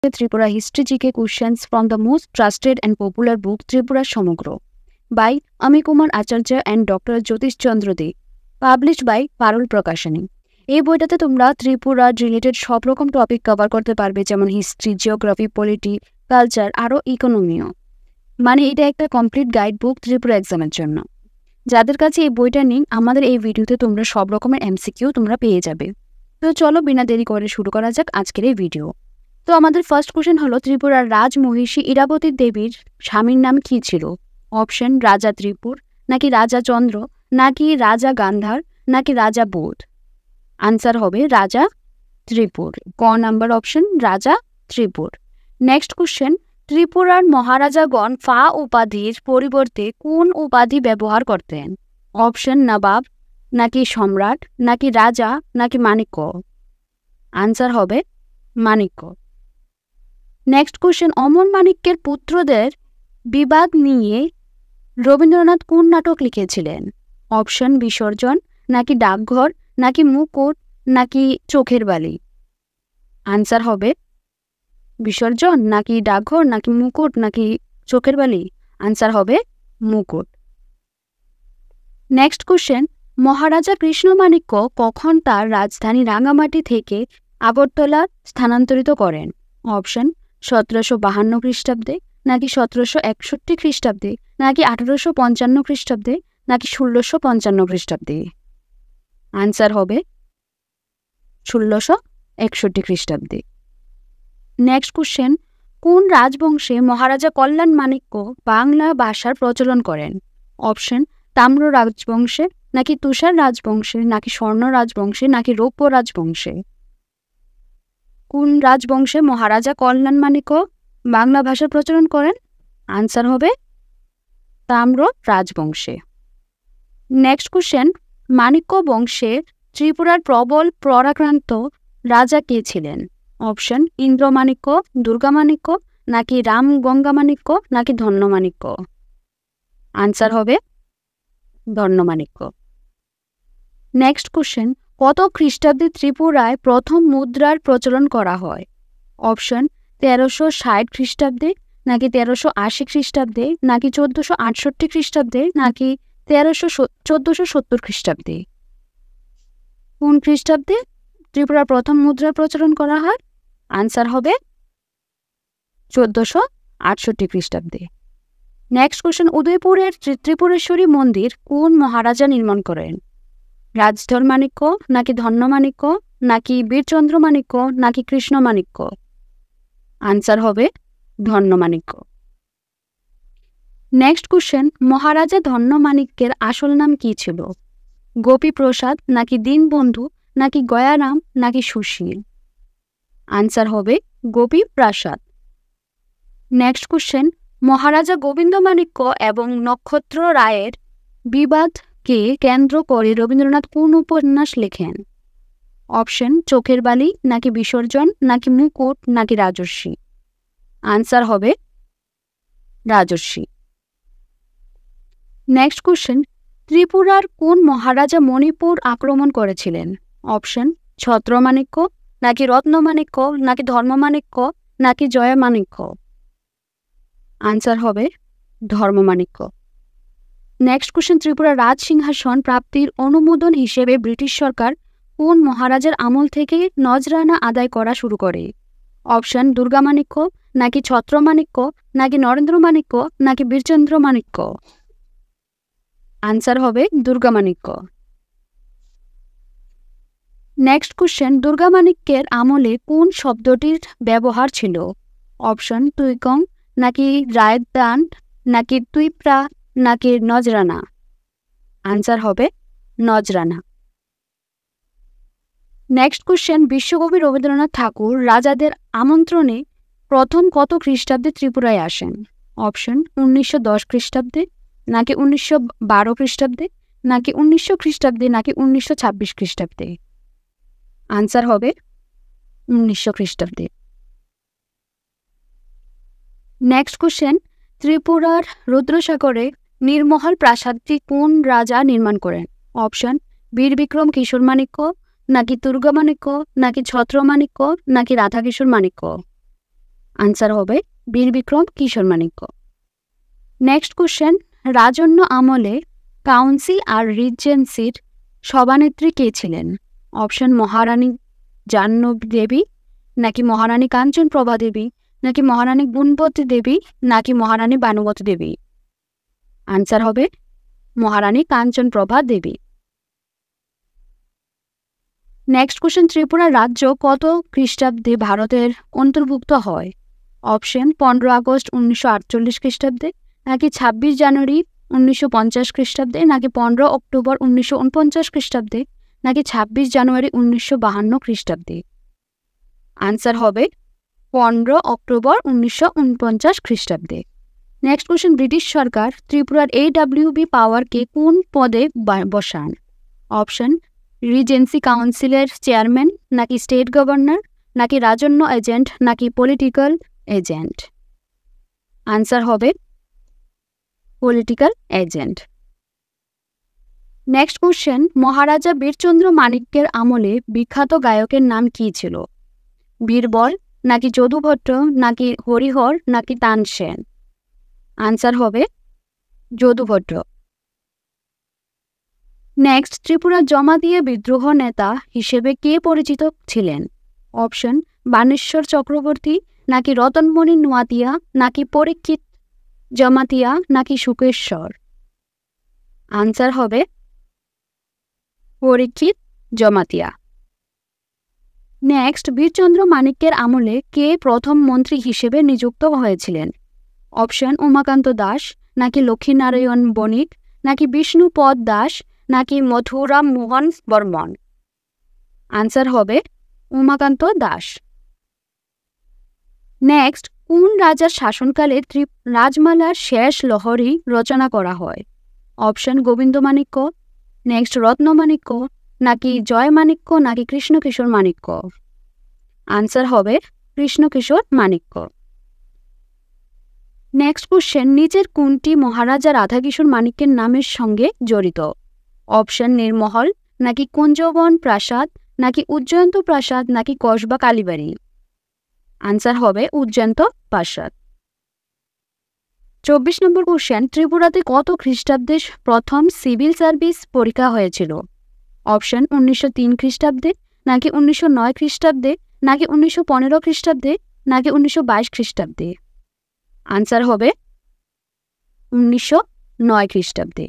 Tripura History GK questions from the most trusted and popular book Tripura Samagro by Ami Kumar Acharya and Dr. Jyotish Chandra De, published by Parul Prakashani. এই বইটাতে তোমরা Tripura related সব রকম topic cover করতে পারবে, যেমন history, geography, polity, culture, আরও ইকোনমিও। মানে এটা একটা কমপ্লিট গাইড বুক ত্রিপুরা এক্সামের জন্য। যাদের কাছে এই বইটা নেই, আমাদের এই ভিডিওতে তোমরা সব রকমের এমসিকিউ তোমরা পেয়ে যাবে। তো চলো বিনা দেরি করে শুরু করা যাক আজকের এই ভিডিও। তো আমাদের ফার্স্ট কোশ্চেন হলো, ত্রিপুরার রাজমহিষী ইরাবতী দেবীর স্বামীর নাম কী ছিল? অপশন রাজা ত্রিপুর, নাকি রাজা চন্দ্র, নাকি রাজা গান্ধার, নাকি রাজা বোধ। আনসার হবে রাজা ত্রিপুর। ক নাম্বার অপশন রাজা ত্রিপুর। নেক্সট কোশ্চেন, ত্রিপুরার মহারাজাগণ ফা উপাধির পরিবর্তে কোন উপাধি ব্যবহার করতেন? অপশন নবাব, নাকি সম্রাট, নাকি রাজা, নাকি মাণিক্য। আনসার হবে মাণিক্য। নেক্সট কোশ্চেন, অমর মাণিক্যের পুত্রদের বিবাদ নিয়ে রবীন্দ্রনাথ কোন নাটক লিখেছিলেন? অপশন বিসর্জন, নাকি ডাকঘর, নাকি মুকুট, নাকি চোখের বালি। আনসার হবে বিসর্জন, নাকি ডাকঘর, নাকি মুকুট, নাকি চোখের বালি। আনসার হবে মুকুট। নেক্সট কোশ্চেন, মহারাজা কৃষ্ণমাণিক্য কখন তার রাজধানী রাঙামাটি থেকে আগরতলা স্থানান্তরিত করেন? অপশন 1752 খ্রিস্টাব্দে, নাকি 1761 খ্রিস্টাব্দে, নাকি 1855 খ্রিস্টাব্দে, নাকি 1655 খ্রিস্টাব্দে। আনসার হবে 1661 খ্রিস্টাব্দে। নেক্সট কোশ্চেন, কোন রাজবংশে মহারাজা কল্যাণ মাণিক্য বাংলা ভাষার প্রচলন করেন? অপশন তাম্র রাজবংশে, নাকি তুষার রাজবংশে, নাকি স্বর্ণ রাজবংশে, নাকি রৌপ্য রাজবংশে। কোন রাজবংশে মহারাজা কল্যাণ মাণিক্য বাংলা ভাষার প্রচলন করেন? আনসার হবে তাম্র রাজবংশে। নেক্সট কোশ্চেন, মাণিক্য বংশে ত্রিপুরার প্রবল পরাক্রান্ত রাজা কে ছিলেন? অপশন ইন্দ্রমাণিক্য, দুর্গামাণিক্য, নাকি রাম গঙ্গামাণিক্য, নাকি ধন্যমাণিক্য। আনসার হবে ধন্যমাণিক্য। নেক্সট কোশ্চেন, কত খ্রিস্টাব্দে ত্রিপুরায় প্রথম মুদ্রার প্রচলন করা হয়? অপশন 1360 খ্রিস্টাব্দে, নাকি 1380 খ্রিস্টাব্দে, নাকি 1468 খ্রিস্টাব্দে, নাকি 1470 খ্রিস্টাব্দে। কোন খ্রিস্টাব্দে ত্রিপুরার প্রথম মুদ্রার প্রচলন করা হয়? আনসার হবে 1468 খ্রিস্টাব্দে। নেক্সট কোশ্চেন, উদয়পুরের ত্রিপুরেশ্বরী মন্দির কোন মহারাজা নির্মাণ করেন? রাজধর মাণিক্য, নাকি ধন্যমাণিক্য, নাকি বীরচন্দ্র মাণিক্য, নাকি কৃষ্ণমাণিক্য। আনসার হবে ধন্যমাণিক্য। নেক্সট কোশ্চেন, মহারাজা ধন্যমাণিক্যের আসল নাম কী ছিল? গোপীপ্রসাদ, নাকি দীনবন্ধু, নাকি গয়ারাম, নাকি সুশীল। আনসার হবে গোপীপ্রসাদ। নেক্সট কোশ্চেন, মহারাজা গোবিন্দমাণিক্য এবং নক্ষত্র রায়ের বিবাদকে কেন্দ্র করে রবীন্দ্রনাথ কোন উপন্যাস লেখেন? অপশন চোখের বালি, নাকি বিসর্জন, নাকি মুকুট, নাকি রাজর্ষি। আনসার হবে রাজর্ষি। নেক্সট কোশ্চেন, ত্রিপুরার কোন মহারাজা মণিপুর আক্রমণ করেছিলেন? অপশন ছত্রমাণিক্য, নাকি রত্নমাণিক্য, নাকি ধর্মমাণিক্য, নাকি জয়মাণিক্য। আনসার হবে ধর্মমাণিক্য। নেক্সট কোশ্চেন, ত্রিপুরা রাজ সিংহাসন প্রাপ্তির অনুমোদন হিসেবে ব্রিটিশ সরকার কোন মহারাজার আমল থেকে নজরানা আদায় করা শুরু করে? অপশন দুর্গামাণিক্য, নাকি ছত্রমাণিক্য, নাকি নরেন্দ্রমাণিক্য, নাকি বীরচন্দ্রমাণিক্য। আনসার হবে দুর্গামাণিক্য। নেক্সট কোশ্চেন, দুর্গামাণিক্যের আমলে কোন শব্দটির ব্যবহার ছিল? অপশন তুইকং, নাকি রায়দান, নাকি তুইপ্রা, নাকি নজরানা। আনসার হবে নজরানা। নেক্সট কোশ্চেন, বিশ্বকবি রবীন্দ্রনাথ ঠাকুর রাজাদের আমন্ত্রণে প্রথম কত খ্রিস্টাব্দে ত্রিপুরায় আসেন? অপশন 1910 খ্রিস্টাব্দে, নাকি 1912 খ্রিস্টাব্দে, নাকি 1900 খ্রিস্টাব্দে, নাকি 1926 খ্রিস্টাব্দে। আনসার হবে 1900 খ্রিস্টাব্দে। নেক্সট কোশ্চেন, ত্রিপুরার রুদ্রসাগরে নীরমহল প্রাসাদটি কোন রাজা নির্মাণ করেন? অপশন বীর বিক্রম কিশোর মাণিক্য, নাকি দুর্গামাণিক্য, নাকি ছত্রমাণিক্য, নাকি রাধাকিশোর মাণিক্য। আনসার হবে বীর বিক্রম কিশোর মাণিক্য। নেক্সট কোশ্চেন, রাজন্য আমলে কাউন্সিল আর রিজেন্সির সভানেত্রী কে ছিলেন? অপশন মহারানী জাহ্নবী দেবী, নাকি মহারানী কাঞ্চন প্রভা দেবী, নাকি মহারানী গুণবতী দেবী, নাকি মহারানী বানুবতী দেবী? আনসার হবে মহারানী কাঞ্চন প্রভা দেবী। নেক্সট কোশ্চেন, ত্রিপুরা রাজ্য কত খ্রিস্টাব্দে ভারতের অন্তর্ভুক্ত হয়? অপশন 15 আগস্ট 1948 খ্রিস্টাব্দে, নাকি 26 জানুয়ারি 1950 খ্রিস্টাব্দে, নাকি 15 অক্টোবর 1949 খ্রিস্টাব্দে, নাকি 26 জানুয়ারি 1952 খ্রিস্টাব্দে? আনসার হবে 15 অক্টোবর 1949 খ্রিস্টাব্দে। নেক্সট কোশ্চেন, ব্রিটিশ সরকার ত্রিপুরার AWB পাওয়ারকে কোন পদে বসান? অপশন রিজেন্সি কাউন্সিলের চেয়ারম্যান, নাকি স্টেট গভর্নর, নাকি রাজন্য এজেন্ট, নাকি পলিটিক্যাল এজেন্ট? আনসার হবে পলিটিক্যাল এজেন্ট। নেক্সট কোশ্চেন, মহারাজা বীরচন্দ্র মাণিক্যের আমলে বিখ্যাত গায়কের নাম কী ছিল? বীরবল, নাকি যদুভট্ট, নাকি হরিহর, নাকি তানসেন? আনসার হবে যদুভট্ট। নেক্সট, ত্রিপুরা জমাতিয়া বিদ্রোহ নেতা হিসেবে কে পরিচিত ছিলেন? অপশন বাণেশ্বর চক্রবর্তী, নাকি রতনমণি নোয়াতিয়া, নাকি পরীক্ষিত জমাতিয়া, নাকি শুকেশ্বর? আনসার হবে পরীক্ষিত জমাতিয়া। নেক্সট, বীরচন্দ্র মাণিক্যের আমলে কে প্রথম মন্ত্রী হিসেবে নিযুক্ত হয়েছিলেন? অপশন উমাকান্ত দাস, নাকি লক্ষ্মীনারায়ণ বণিক, নাকি বিষ্ণুপদ দাস, নাকি মথুরাম মোহন বর্মন? আনসার হবে উমাকান্ত দাস। নেক্সট, কোন রাজার শাসনকালে রাজমালার শেষ লহরী রচনা করা হয়? অপশন গোবিন্দমাণিক্য, নেক্সট রত্নমাণিক্য, নাকি জয়মাণিক্য, নাকি কৃষ্ণকিশোর মাণিক্য? আনসার হবে কৃষ্ণকিশোর মাণিক্য। নেক্সট কোশ্চেন, নিচের কোনটি মহারাজা রাধাকিশোর মাণিক্যের নামের সঙ্গে জড়িত? অপশন নির্মহল, নাকি কুঞ্জবন প্রাসাদ, নাকি উজ্জয়ন্ত প্রাসাদ, নাকি কসবা কালীবাড়ি? আনসার হবে উজ্জয়ন্ত প্রাসাদ। 24 নম্বর কোশ্চেন, ত্রিপুরাতে কত খ্রিস্টাব্দে প্রথম সিভিল সার্ভিস পরীক্ষা হয়েছিল? অপশন 1903 খ্রিস্টাব্দে, নাকি 1909 খ্রিস্টাব্দে, নাকি 1915 খ্রিস্টাব্দে, নাকি 1922 খ্রিস্টাব্দে? আনসার হবে 1909 খ্রিস্টাব্দে।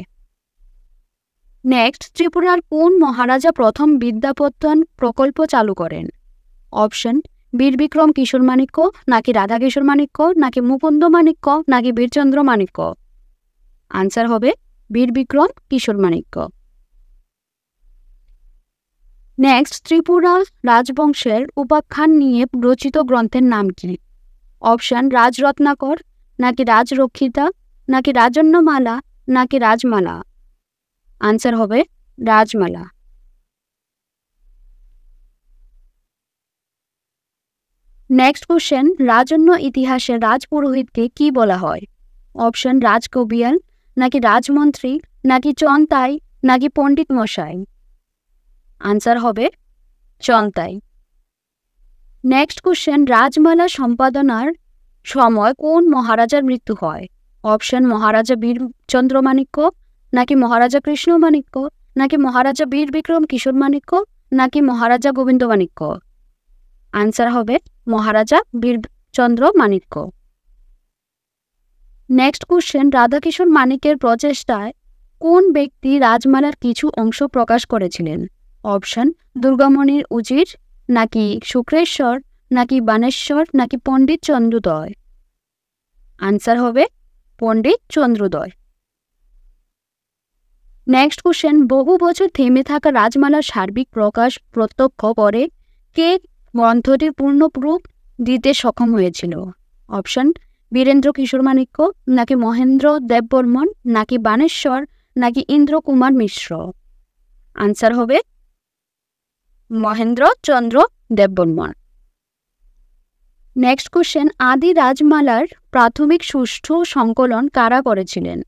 নেক্সট, ত্রিপুরার কোন মহারাজা প্রথম বিদ্যাপত্তন প্রকল্প চালু করেন? অপশন বীর বিক্রম কিশোর মাণিক্য, নাকি রাধাকিশোর মাণিক্য, নাকি মুকুন্দ মাণিক্য, নাকি বীরচন্দ্র মাণিক্য? আনসার হবে বীর বিক্রম কিশোর মাণিক্য। নেক্সট, ত্রিপুরা রাজবংশের উপাখ্যান নিয়ে রচিত গ্রন্থের নাম কি? অপশন রাজরত্নাকর, নাকি রাজরক্ষিতা, নাকি রাজন্যমালা, নাকি রাজমালা? আনসার হবে রাজমালা। নেক্সট কোশ্চেন, রাজন্য ইতিহাসে রাজপুরোহিতকে কি বলা হয়? অপশন রাজকবিয়াল, নাকি রাজমন্ত্রী, নাকি চন্তাই, নাকি পণ্ডিত মশাই? আনসার হবে চন্তাই। নেক্সট কোশ্চেন, রাজমালা সম্পাদনার সময় কোন মহারাজার মৃত্যু হয়? অপশন মহারাজা বীরচন্দ্র মাণিক্য, নাকি মহারাজা কৃষ্ণ মাণিক্য, নাকি মহারাজা বীর বিক্রম কিশোর মাণিক্য, নাকি মহারাজা গোবিন্দ মাণিক্য? আনসার হবে মহারাজা বীরচন্দ্র মাণিক্য। নেক্সট কোশ্চেন, রাধাকিশোর মাণিক্যের প্রচেষ্টায় কোন ব্যক্তি রাজমালার কিছু অংশ প্রকাশ করেছিলেন? অপশন দুর্গামণির উজির, নাকি শুক্রেশ্বর, নাকি বাণেশ্বর, নাকি পণ্ডিত চন্দ্রোদয়? আনসার হবে পণ্ডিত চন্দ্রোদয়। নেক্সট কোশ্চেন, বহু বছর থেমে থাকা রাজমালার সার্বিক প্রকাশ প্রত্যক্ষ করে কে গ্রন্থটির পূর্ণরূপ দিতে সক্ষম হয়েছিল? অপশন বীরেন্দ্র কিশোর মাণিক্য, নাকি মহেন্দ্র দেববর্মন, নাকি বাণেশ্বর, নাকি ইন্দ্রকুমার মিশ্র? আনসার হবে মহেন্দ্র চন্দ্র দেববর্মন। নেক্সট কোশ্চেন, আদি রাজমালার প্রাথমিক সুষ্ঠু সংকলন কারা করেছিলেন?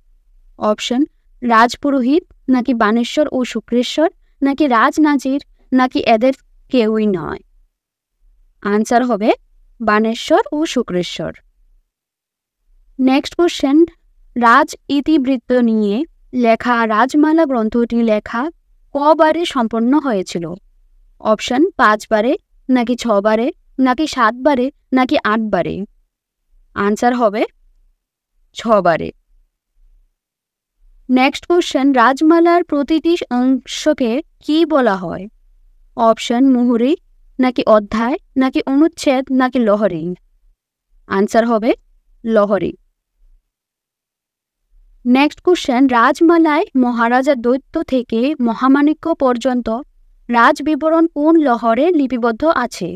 অপশন রাজপুরোহিত, নাকি বাণেশ্বর ও শুক্রেশ্বর, নাকি রাজনাজির, নাকি এদের কেউই নয়? আনসার হবে বাণেশ্বর ও শুক্রেশ্বর। নেক্সট কোশ্চেন, রাজ ইতিবৃত্ত নিয়ে লেখা রাজমালা গ্রন্থটি লেখা কবারে সম্পন্ন হয়েছিল? অপশন 5 বারে, নাকি 6 বারে, নাকি 7 বারে, নাকি 8 বারে? আনসার হবে 6 বারে। নেক্সট কোশ্চেন, রাজমালার প্রতিটি অংশকে কি বলা হয়? অপশন মুহুরী, নাকি অধ্যায়, নাকি অনুচ্ছেদ, নাকি লহরী? আনসার হবে লহরী। নেক্সট কোশ্চেন, রাজমালায় মহারাজা দৈত্য থেকে মহামাণিক্য পর্যন্ত রাজবিবরণ কোন লহরে লিপিবদ্ধ আছে?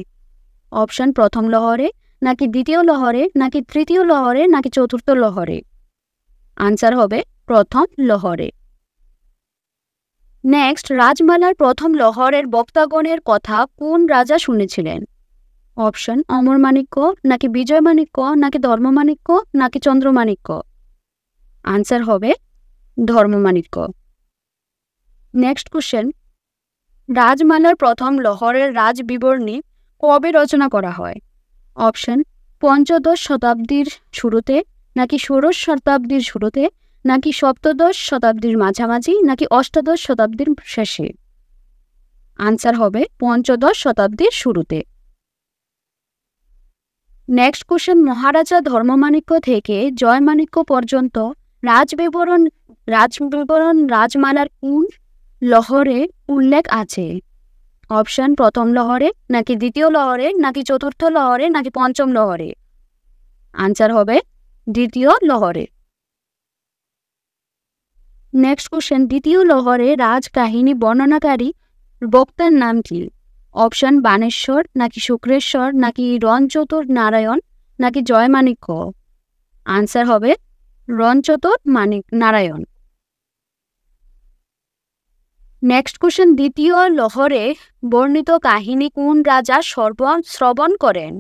অপশন প্রথম লহরে, নাকি দ্বিতীয় লহরে, নাকি তৃতীয় লহরে, নাকি চতুর্থ লহরে? আনসার হবে প্রথম লহরে। নেক্সট, রাজমালার প্রথম লহরের বক্তাগণের কথা কোন রাজা শুনেছিলেন? অপশন অমরমাণিক্য, নাকি বিজয়মাণিক্য, নাকি ধর্মমাণিক্য, নাকি চন্দ্রমাণিক্য? আনসার হবে ধর্মমাণিক্য। নেক্সট কোশ্চেন, রাজমালার প্রথম লহরের রাজবিবরণী কবে রচনা করা হয়? অপশন পঞ্চদশ শতাব্দীর শুরুতে, নাকি ষোড়শ শতাব্দীর শুরুতে, নাকি সপ্তদশ শতাব্দীর মাঝামাঝি, নাকি অষ্টাদশ শতাব্দীর শেষে? আনসার হবে পঞ্চদশ শতাব্দীর শুরুতে। নেক্সট কোশ্চেন, মহারাজা ধর্মমাণিক্য থেকে জয়মাণিক্য পর্যন্ত রাজবিবরণ রাজমালার কোন লহরে উল্লেখ আছে? অপশন প্রথম লহরে, নাকি দ্বিতীয় লহরে, নাকি চতুর্থ লহরে, নাকি পঞ্চম লহরে? আনসার হবে দ্বিতীয় লহরে। নেক্সট কোশ্চেন, দ্বিতীয় লহরে রাজকাহিনী বর্ণনাকারী বক্তার নাম কি? অপশন বাণেশ্বর, নাকি শুক্রেশ্বর, নাকি রণচতুর নারায়ণ, নাকি জয়মাণিক্য? আনসার হবে রণচতুর নারায়ণ। নেক্সট কোশ্চেন, দ্বিতীয় লহরে বর্ণিত কাহিনী কোন রাজা শ্রবণ করেন?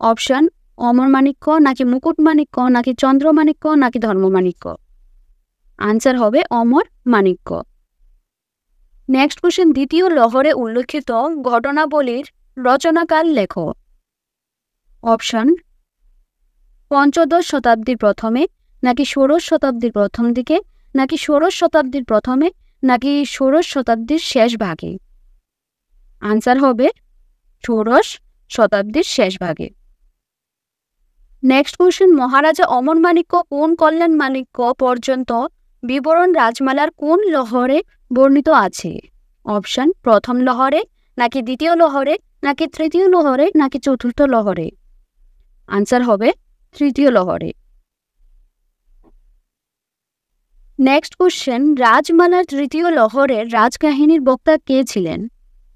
অপশন অমরমাণিক্য, নাকি মুকুটমাণিক্য, নাকি চন্দ্রমাণিক্য, নাকি ধর্মমাণিক্য? আনসার হবে অমরমাণিক্য। নেক্সট কোশ্চেন, দ্বিতীয় লহরে উল্লেখিত ঘটনাবলীর রচনাকাল লেখো। অপশন পঞ্চদশ শতাব্দীর প্রথমে, নাকি ষোড়শ শতাব্দীর প্রথম দিকে, নাকি ষোড়শ শতাব্দীর প্রথমে, নাকি ষোড়শ শতাব্দীর শেষ ভাগে? আনসার হবে ষোড়শ শতাব্দীর শেষ ভাগে। নেক্সট কোশ্চেন, মহারাজা অমরমাণিক্য কোন কল্যাণমাণিক্য পর্যন্ত বিবরণ রাজমালার কোন লহরে বর্ণিত আছে? অপশন প্রথম লহরে, নাকি দ্বিতীয় লহরে, নাকি তৃতীয় লহরে, নাকি চতুর্থ লহরে? আনসার হবে তৃতীয় লহরে। নেক্সট কোশ্চেন, রাজমালার তৃতীয় লহরের রাজকাহিনীর বক্তা কে ছিলেন?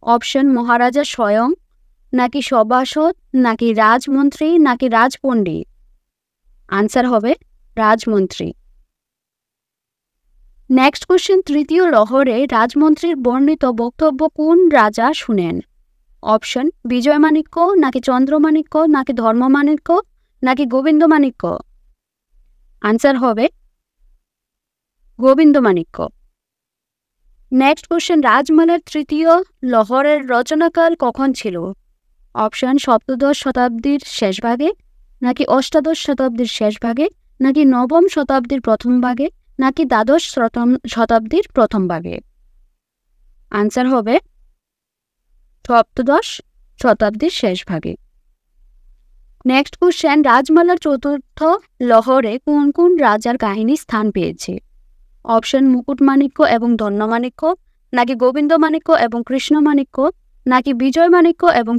অপশন মহারাজা স্বয়ং, নাকি সভাসদ, নাকি রাজমন্ত্রী, নাকি রাজপণ্ডিত? আনসার হবে রাজমন্ত্রী। নেক্সট কোশ্চেন, তৃতীয় লহরে রাজমন্ত্রীর বর্ণিত বক্তব্য কোন রাজা শুনেন? অপশন বিজয়মাণিক্য, নাকি চন্দ্রমাণিক্য, নাকি ধর্মমাণিক্য, নাকি গোবিন্দমাণিক্য? আনসার হবে গোবিন্দমাণিক্য। নেক্সট কোশ্চেন, রাজমালার তৃতীয় লহরের রচনাকাল কখন ছিল? অপশন সপ্তদশ শতাব্দীর শেষ ভাগে, নাকি অষ্টাদশ শতাব্দীর শেষ ভাগে, নাকি নবম শতাব্দীর প্রথম ভাগে, নাকি দ্বাদশ শতাব্দীর প্রথম ভাগে? আনসার হবে সপ্তদশ শতাব্দীর শেষ ভাগে। নেক্সট কোশ্চেন, রাজমালার চতুর্থ লহরে কোন কোন রাজার কাহিনী স্থান পেয়েছে? অপশন মুকুটমাণিক্য এবং ধন্যমাণিক্য, নাকি গোবিন্দমাণিক্য এবং কৃষ্ণমাণিক্য, নাকি বিজয়মাণিক্য এবং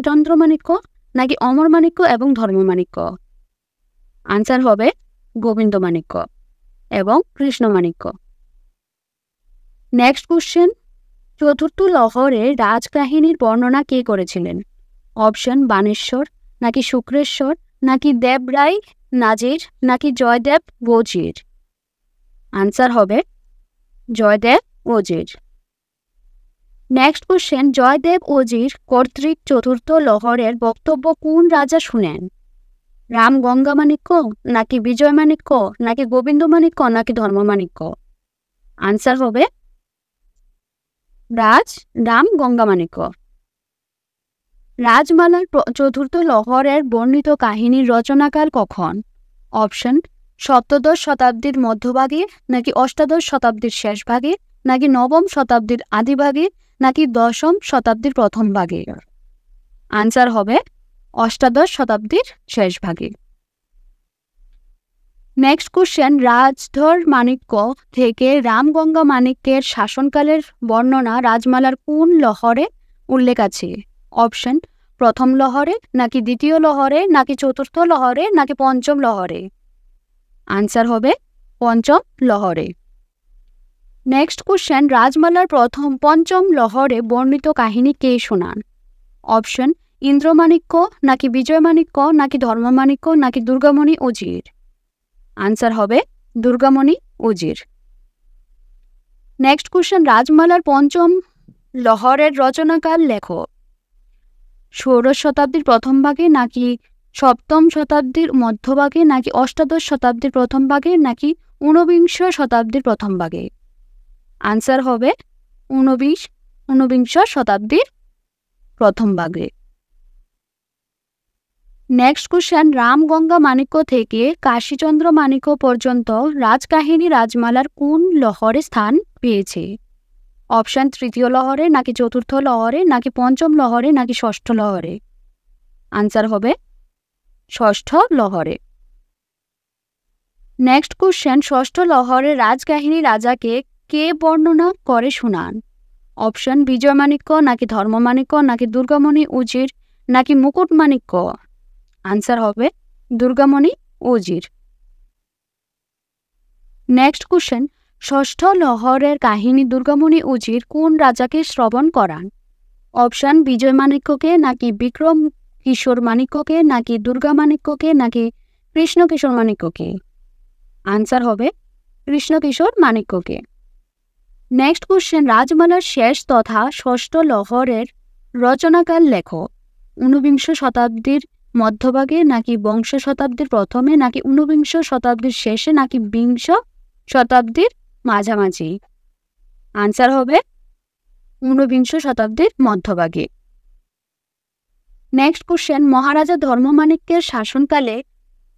চন্দ্রমাণিক্য, নাকি অমরমাণিক্য এবং ধর্মমাণিক্য? আনসার হবে গোবিন্দমাণিক্য এবং কৃষ্ণমাণিক্য। নেক্সট কোশ্চেন, চতুর্থ লহরে রাজকাহিনীর বর্ণনা কে করেছিলেন? অপশন বাণেশ্বর, নাকি শুক্রেশ্বর, নাকি দেবরায় নাজির, নাকি জয়দেব ওজির? আনসার হবে জয়দেব ওজির। নেক্সট কোশ্চেন, জয়দেব ওজির কর্তৃক চতুর্থ লহরের বক্তব্য কোন রাজা শুনেন? রাম গঙ্গামাণিক্য, নাকি বিজয়মাণিক্য, নাকি গোবিন্দমাণিক্য, নাকি ধর্মমাণিক্য? আনসার হবে রাম গঙ্গামাণিক্য। রাজমালার চতুর্থ লহরের বর্ণিত কাহিনীর রচনাকাল কখন? অপশন সপ্তদশ শতাব্দীর মধ্যভাগে, নাকি অষ্টাদশ শতাব্দীর শেষ ভাগে, নাকি নবম শতাব্দীর আদিভাগে, নাকি দশম শতাব্দীর প্রথম ভাগে। আনসার হবে অষ্টাদশ শতাব্দীর শেষ ভাগে। নেক্সট কোশ্চেন, রাজধর মাণিক্য থেকে রামগঙ্গা মাণিক্যের শাসনকালের বর্ণনা রাজমালার কোন লহরে উল্লেখ আছে? অপশন প্রথম লহরে, নাকি দ্বিতীয় লহরে, নাকি চতুর্থ লহরে, নাকি পঞ্চম লহরে। আনসার হবে পঞ্চম লহরে। নেক্সট কোশ্চেন, রাজমালার পঞ্চম লহরে বর্ণিত কাহিনী কে শোনান? অপশন ইন্দ্রমাণিক্য, নাকি বিজয়মাণিক্য, নাকি ধর্মমাণিক্য, নাকি দুর্গামণি উজির। আনসার হবে দুর্গামণি উজির। নেক্সট কোশ্চেন, রাজমালার পঞ্চম লহরের রচনাকাল লেখো। ষোড়শ শতাব্দীর প্রথম ভাগে, নাকি সপ্তম শতাব্দীর মধ্যভাগে, নাকি অষ্টাদশ শতাব্দীর প্রথম ভাগে, নাকি ঊনবিংশ শতাব্দীর প্রথম ভাগে। আনসার হবে ঊনবিংশ শতাব্দীর প্রথম ভাগে। নেক্সট কোশ্চেন, রামগঙ্গা মাণিক্য থেকে কাশীচন্দ্র মাণিক্য পর্যন্ত রাজকাহিনী রাজমালার কোন লহরে স্থান পেয়েছে? অপশন তৃতীয় লহরে, নাকি চতুর্থ লহরে, নাকি পঞ্চম লহরে, নাকি ষষ্ঠ লহরে। আনসার হবে ষষ্ঠ লহরে। নেক্সট কোশ্চেন, ষষ্ঠ লহরে রাজকাহিনী রাজাকে কে বর্ণনা করে শোনান? অপশন বিজয়মাণিক্য, নাকি ধর্মমাণিক্য, নাকি দুর্গামণি উজির, নাকি মুকুটমাণিক্য। আনসার হবে দুর্গামণি উজির। নেক্সট কোশ্চেন, ষষ্ঠ লহরের কাহিনী দুর্গামণি উজির কোন রাজাকে শ্রবণ করান? অপশন বিজয়মাণিক্যকে, নাকি বিক্রম কিশোর মাণিক্যকে, নাকি দুর্গামাণিক্যকে, নাকি কৃষ্ণকিশোর মাণিক্যকে। আনসার হবে কৃষ্ণকিশোর মাণিক্যকে। নেক্সট কোশ্চেন, রাজমালার শেষ তথা ষষ্ঠ লহরের রচনাকাল লেখো। ঊনবিংশ শতাব্দীর মধ্যভাগে, নাকি বিংশ শতাব্দীর প্রথমে, নাকি ঊনবিংশ শতাব্দীর শেষে, নাকি বিংশ শতাব্দীর মাঝামাঝি। আনসার হবে ঊনবিংশ শতাব্দীর মধ্যভাগে। নেক্সট কোশ্চেন, মহারাজা ধর্মমাণিক্যের শাসনকালে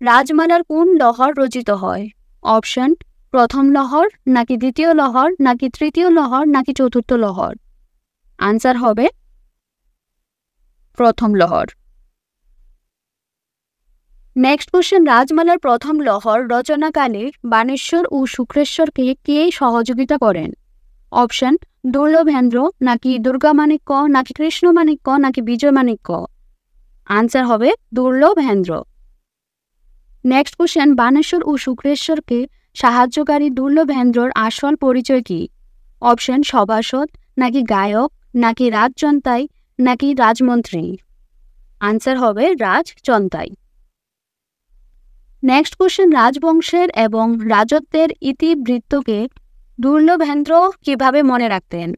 রাজমালার কোন লহর রচিত হয়? অপশন প্রথম লহর, নাকি দ্বিতীয় লহর, নাকি তৃতীয় লহর, নাকি চতুর্থ লহর। আনসার হবে প্রথম লহর। নেক্সট কোশ্চেন, রাজমালার প্রথম লহর রচনাকালে বাণেশ্বর ও শুক্রেশ্বরকে কে সহযোগিতা করেন? অপশন দুর্লভেন্দ্র, নাকি দুর্গামাণিক্য, নাকি কৃষ্ণমাণিক্য, নাকি বিজয়মাণিক্য। আনসার হবে দুর্লভেন্দ্র। নেক্সট কোশ্চেন, বাণেশ্বর ও শুক্রেশ্বরকে সাহায্যকারী দুর্লভেন্দ্রর আসল পরিচয় কি? অপশন সভাসদ, নাকি গায়ক, নাকি রাজচন্তাই, নাকি রাজমন্ত্রী। আনসার হবে রাজচন্তাই। নেক্সট কোশ্চেন, রাজবংশের এবং রাজত্বের ইতিবৃত্তকে দুর্লভেন্দ্র কিভাবে মনে রাখতেন?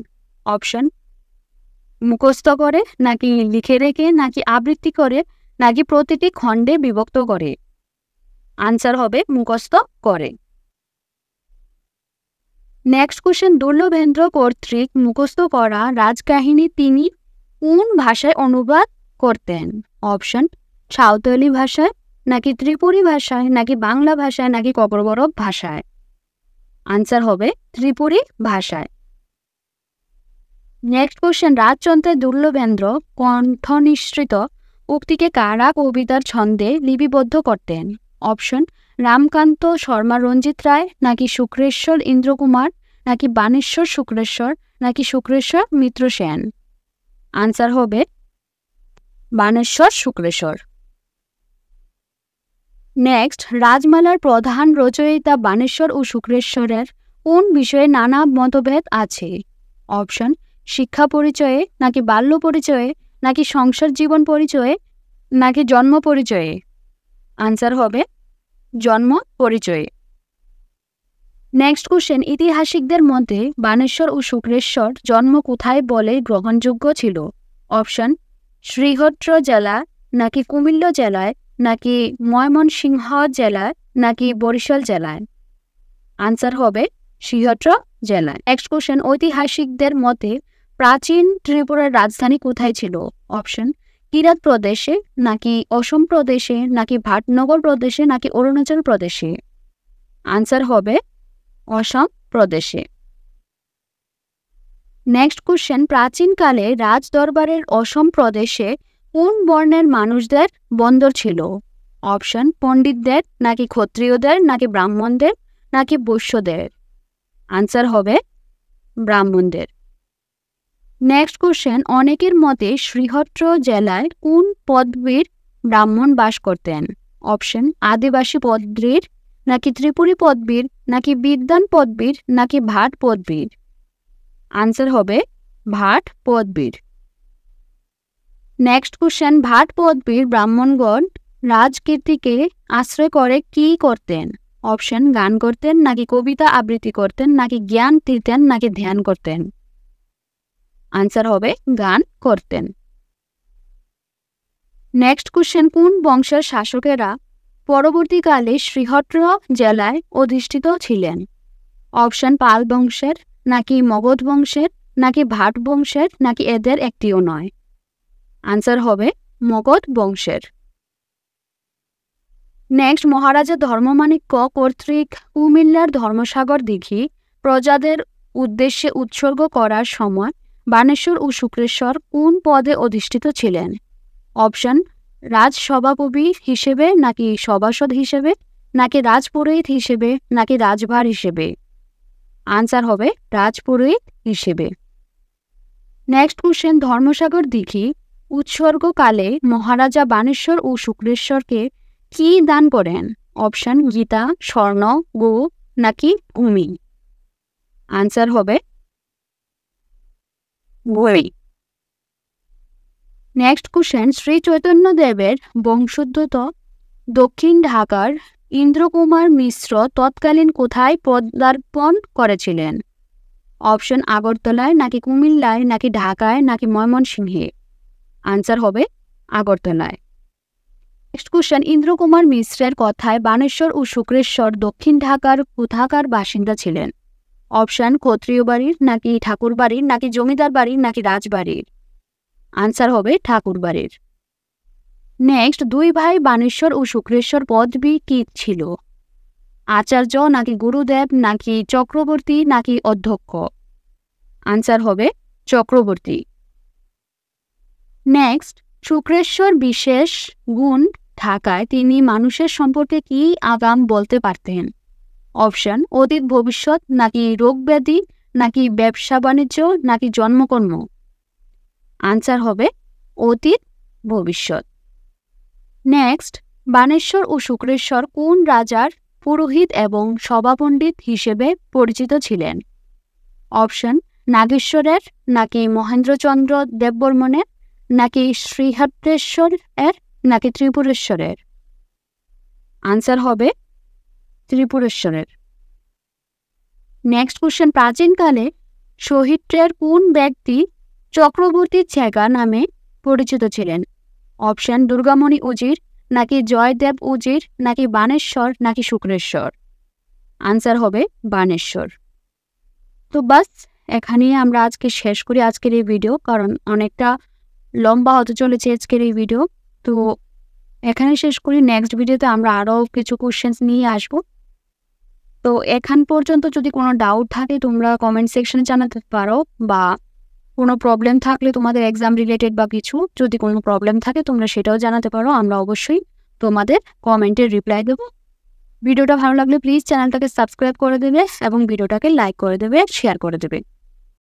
অপশন মুখস্থ করে, নাকি লিখে রেখে, নাকি আবৃত্তি করে, নাকি প্রতিটি খণ্ডে বিভক্ত করে। আনসার হবে মুখস্থ করে। নেক্সট কোশ্চেন, দুর্লভেন্দ্র কর্তৃক মুখস্থ করা রাজকাহিনী তিনি কোন ভাষায় অনুবাদ করতেন? অপশন সাঁওতালি ভাষায়, নাকি ত্রিপুরী ভাষায়, নাকি বাংলা ভাষায়, নাকি কপরবরক ভাষায়। আনসার হবে ত্রিপুরী ভাষায়। নেক্সট কোশ্চেন, রাজচন্দ্রের দুর্লভেন্দ্র কণ্ঠনিঃসৃত উক্তিকে কারা কবিতার ছন্দে লিপিবদ্ধ করতেন? অপশন রামকান্ত শর্মা রঞ্জিত রায়, নাকি শুক্রেশ্বর ইন্দ্রকুমার, নাকি বাণেশ্বর শুক্রেশ্বর, নাকি শুক্রেশ্বর মিত্র সেন। আনসার হবে বাণেশ্বর শুক্রেশ্বর। নেক্সট, রাজমালার প্রধান রচয়িতা বাণেশ্বর ও শুক্রেশ্বরের কোন বিষয়ে নানা মতভেদ আছে? অপশন শিক্ষা পরিচয়ে, নাকি বাল্য পরিচয়ে, নাকি সংসার জীবন পরিচয়ে, নাকি জন্ম পরিচয়ে। আনসার হবে জন্ম পরিচয়ে। নেক্সট কোশ্চেন, ইতিহাসিকদের মধ্যে বাণেশ্বর ও শুক্রেশ্বর জন্ম কোথায় বলে গ্রহণযোগ্য ছিল? অপশন শ্রীহট্ট জেলা, নাকি কুমিল্লা জেলায়, নাকি ময়মনসিংহ জেলায়, নাকি বরিশাল জেলায়। আনসার হবে শ্রীহট্ট জেলায়। নেক্সট কোশ্চেন, ঐতিহাসিকদের মতে প্রাচীন ত্রিপুরার রাজধানী কোথায় ছিল? অপশন কিরাত প্রদেশে নাকি অসম প্রদেশে নাকি ভাটনগর প্রদেশে নাকি অরুণাচল প্রদেশে? আনসার হবে অসম প্রদেশে। নেক্সট কোশ্চেন, প্রাচীনকালে রাজ দরবারের অসম প্রদেশে কোন বর্ণের মানুষদের বন্দর ছিল? অপশন পণ্ডিতদের নাকি ক্ষত্রিয়দের নাকি ব্রাহ্মণদের নাকি বৈশ্যদের? আনসার হবে ব্রাহ্মণদের। নেক্সট কোশ্চেন, অনেকের মতে শ্রীহট্ট জেলায় কোন পদবীর ব্রাহ্মণ বাস করতেন? অপশন আদিবাসী পদবীর নাকি ত্রিপুরী পদবীর নাকি বিদ্বান পদবীর নাকি ভাট পদবীর? আনসার হবে ভাট পদবীর। নেক্সট কোশ্চেন, ভাট পদবীর ব্রাহ্মণগণ রাজকীর্তিকে আশ্রয় করে কি করতেন? অপশন গান করতেন নাকি কবিতা আবৃত্তি করতেন নাকি জ্ঞান দিতেন নাকি ধ্যান করতেন? আনসার হবে গান করতেন। নেক্সট কোশ্চেন, কোন বংশের শাসকেরা পরবর্তীকালে শ্রীহট্ট জেলায় অধিষ্ঠিত ছিলেন? অপশন পাল বংশের নাকি মগধ বংশের নাকি ভাট বংশের নাকি এদের একটিও নয়? আনসার হবে মগধ বংশের। নেক্সট, মহারাজা ধর্মমাণিক্য কর্তৃক কুমিল্লার ধর্মসাগর দিঘি প্রজাদের উদ্দেশ্যে উৎসর্গ করার সময় বাণেশ্বর ও শুক্রেশ্বর কোন পদে অধিষ্ঠিত ছিলেন? অপশন রাজসভাকবি হিসেবে নাকি সভাসদ হিসেবে নাকি রাজপুরোহিত হিসেবে নাকি রাজভার হিসেবে? আনসার হবে রাজপুরোহিত হিসেবে। নেক্সট কোশ্চেন, ধর্মসাগর দিঘি উৎসর্গকালে মহারাজা বাণেশ্বর ও শুক্রেশ্বরকে কি দান করেন? অপশন গীতা, স্বর্ণ, গো নাকি ভূমি? আনসার হবে ভূমি। নেক্সট কোশ্চেন, শ্রী চৈতন্যদেবের বংশোদ্ভূত দক্ষিণ ঢাকার ইন্দ্রকুমার মিশ্র তৎকালীন কোথায় পদার্পণ করেছিলেন? অপশন আগরতলায় নাকি কুমিল্লায় নাকি ঢাকায় নাকি ময়মনসিংহে? আনসার হবে আগরতলায়। নেক্সট কোশ্চেন, ইন্দ্রকুমার মিশ্রের কথায় বাণেশ্বর ও শুক্রেশ্বর দক্ষিণ ঢাকার কোথাকার বাসিন্দা ছিলেন? অপশন ক্ষত্রিয় বাড়ির নাকি ঠাকুর বাড়ির নাকি জমিদার বাড়ির নাকি রাজবাড়ির? আনসার হবে ঠাকুর বাড়ির। নেক্সট, দুই ভাই বাণেশ্বর ও শুক্রেশ্বর পদবী কি ছিল? আচার্য নাকি গুরুদেব নাকি চক্রবর্তী নাকি অধ্যক্ষ? আনসার হবে চক্রবর্তী। নেক্সট, শুক্রেশ্বর বিশেষ গুণ থাকায় তিনি মানুষের সম্পর্কে কি আগাম বলতে পারতেন? অপশন অতীত ভবিষ্যৎ নাকি রোগ ব্যাধি নাকি ব্যবসা বাণিজ্য নাকি জন্মকর্ম? আনসার হবে অতীত ভবিষ্যৎ। নেক্সট, বাণেশ্বর ও শুক্রেশ্বর কোন রাজার পুরোহিত এবং সভাপণ্ডিত হিসেবে পরিচিত ছিলেন? অপশন নাগেশ্বরের নাকি মহেন্দ্রচন্দ্র দেববর্মনের নাকি শ্রীহট্টেশ্বরের নাকি ত্রিপুরেশ্বরের? আনসার হবে ত্রিপুরেশ্বরের। নেক্সট কোশ্চেন, প্রাচীনকালে সহিত্রের কোন ব্যক্তি চক্রবর্তী ছেগা নামে পরিচিত ছিলেন? অপশন দুর্গামণি উজির নাকি জয়দেব উজির নাকি বাণেশ্বর নাকি শুক্রেশ্বর? আনসার হবে বাণেশ্বর। তো বাস এখানেই আমরা আজকে শেষ করি আজকের এই ভিডিও, কারণ অনেকটা লম্বা হতে চলেছে আজকের এই ভিডিও। তো এখানে শেষ করি। নেক্সট ভিডিওতে আমরা আরও কিছু কোশ্চেন্স নিয়ে আসব। তো এখান পর্যন্ত যদি কোনো ডাউট থাকে তোমরা কমেন্ট সেকশনে জানাতে পারো, বা কোনো প্রবলেম থাকলে তোমাদের এক্সাম রিলেটেড বা কিছু যদি কোনো প্রবলেম থাকে তোমরা সেটাও জানাতে পারো। আমরা অবশ্যই তোমাদের কমেন্টের রিপ্লাই দেবো। ভিডিওটা ভালো লাগলে প্লিজ চ্যানেলটাকে সাবস্ক্রাইব করে দেবে এবং ভিডিওটাকে লাইক করে দেবে, শেয়ার করে দেবে।